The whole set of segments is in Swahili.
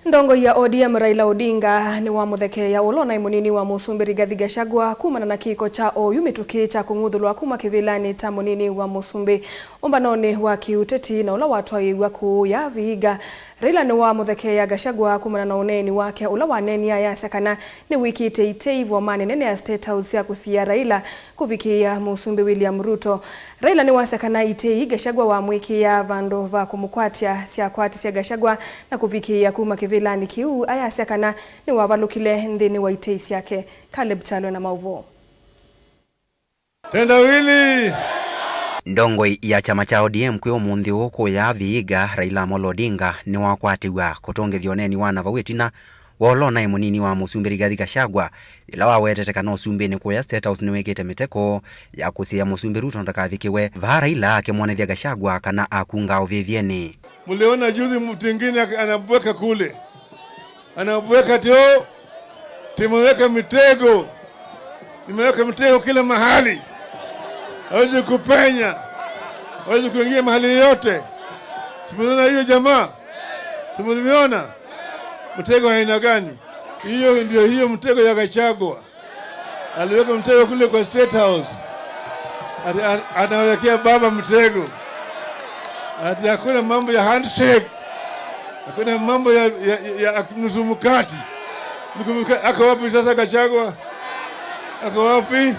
Ndongo ya ODM Raila Odinga ni wa mutheke ya ulona imunini wa Musumbi Rigathi Gachagua kumana na kiko cha oyu mituki cha kunguthulwa kuma kivilani ta munini wa Musumbi umbanoni wa kiuteti na ula watwaigwa ku ya Vihiga. Raila ni wa mutheke ya Gachagua kumana na uneni wake ula wanenia ya sakana ni wiki iteivwa manene ya State House ya kusia Raila kuvikia Musumbi William Ruto. Raila ni wa sakana itei Gachagua wa mwiki ya vando va kumukwatia sia kwati sia Gachagua na kuvikia kuma kivilani kiu aya sakana ni wavalukile ndeni wa iteisi yake. Caleb Chalo na mauvo. Tendawili ndongo ya chama cha ODM kwi umuthi uku ya Vihiga. Raila Amolo Odinga ni wakwatiwa kutongethio neni wana vawetina wolona imunini wa Musumbi Rigathi Gachagua ila wawetete no Musumbi ni kuya State House ni wekete miteko ya kusia Musumbi Ruto ndakavikiwe va Raila akimwonethia Gachagua kana akunga ovivieni. Muliona juzi mtu mwingine anabweka kule, anabweka tio timeweka mitego, nimeweka mitego kila mahali, hawezi kupenya, hawezi kuingia mahali yote. Simuona hiyo jamaa, simuliona mtego aina gani? Hiyo ndio hiyo mtego ya Gachagua. Aliweka mtego kule kwa State House, anawekea baba mtego. Ati hakuna mambo ya handshake, hakuna mambo ya mzumukati. Ako wapi sasa Gachagua? Ako wapi?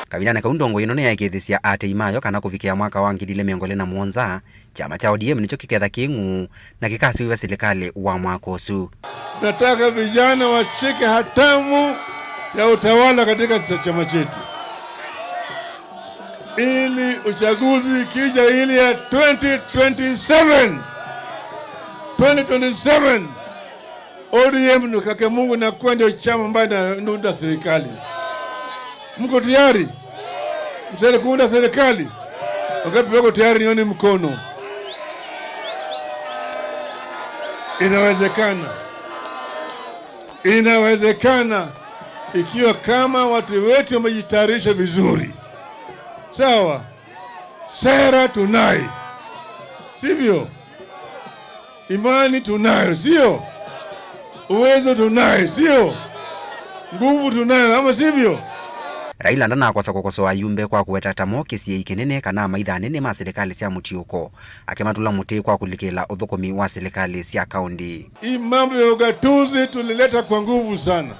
Kavilana kaundongo ino ya ikithisia ate imayo kana kufikia mwaka wa 2017 chama cha ODM nicho kiketha kingu na kikasiwa serikali wa mwaka usu. Nataka vijana washike hatamu ya utawala katika chama chetu, ili uchaguzi kija ili ya 2027 ODM nukake Mungu na kuwa ndio chama ambayo inaunda serikali. Mko tayari? Mtayari kuunda serikali? Wakati wako tayari nione mkono. Inawezekana. Inawezekana ikiwa kama watu wetu wamejitayarisha vizuri. Sawa? Sera tunayo, sivyo? Imani tunayo, sio? Uwezo tunayo, sio? Nguvu tunayo, ama sivyo? Raila ndana kwa sakokoso ayumbe kwa kuweta tamo kisi ikinene kana maitha nene ma serikali cia mutiuko akimatula muti kwa kulikila uthukomi wa serikali cia kaunti. Hii mambo ya ugatuzi tulileta kwa nguvu sana.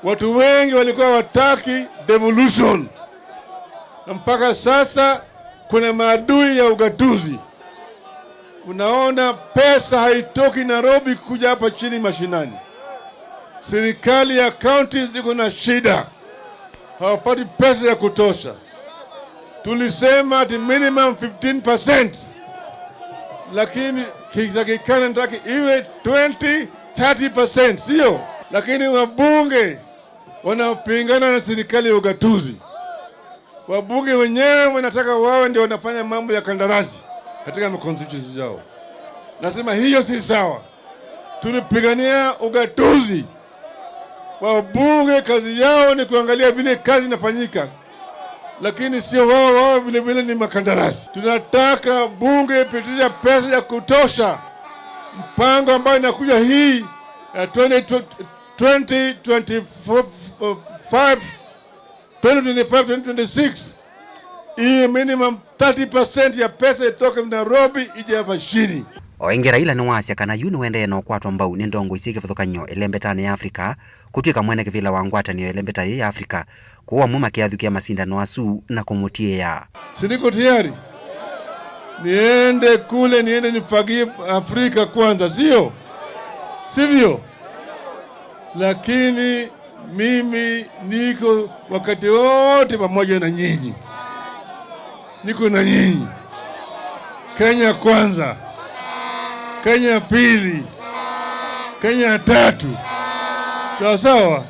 Watu wengi walikuwa wataki devolution, na mpaka sasa kuna maadui ya ugatuzi. Unaona pesa haitoki Nairobi kuja hapa chini mashinani. Serikali ya counties iko na shida, hawapati pesa ya kutosha. Tulisema ati minimum 15%, lakini kizakikana nataki iwe 20-30%, sio? Lakini wabunge wanapingana na serikali ya ugatuzi. Wabunge wenyewe wanataka wawe ndio wanafanya mambo ya kandarasi katika constituencies zao. Nasema hiyo si sawa. Tulipigania ugatuzi. Wabunge kazi yao ni kuangalia vile kazi inafanyika, lakini sio wao vile ni makandarasi. Tunataka bunge pitisha pesa ya kutosha, mpango ambao inakuja hii ya 2025-2026 hii minimum 30% ya pesa itoke Nairobi ije hapa chini. Oingi Raila ni wasia kana yuni wende no kwatwa mbau ni ndongo isike futhukanyo elembetani ya Afrika kutika mwene kivila wa ngwatanio elembeta ya Afrika kuwa muma kiathukia masindano asu na kumutie ya. Siniko tayari niende kule, niende nifagie Afrika kwanza, sio? Sivyo? Lakini mimi niko wakati wote pamoja na nyinyi. Niko na nyinyi. Kenya kwanza, Kenya pili, Kenya tatu. Sawa sawa?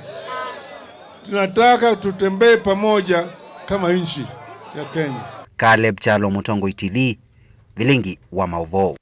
Tunataka tutembee pamoja kama nchi ya Kenya. Caleb Chalo, Mutongo TV, Vilingi wa Mauvo.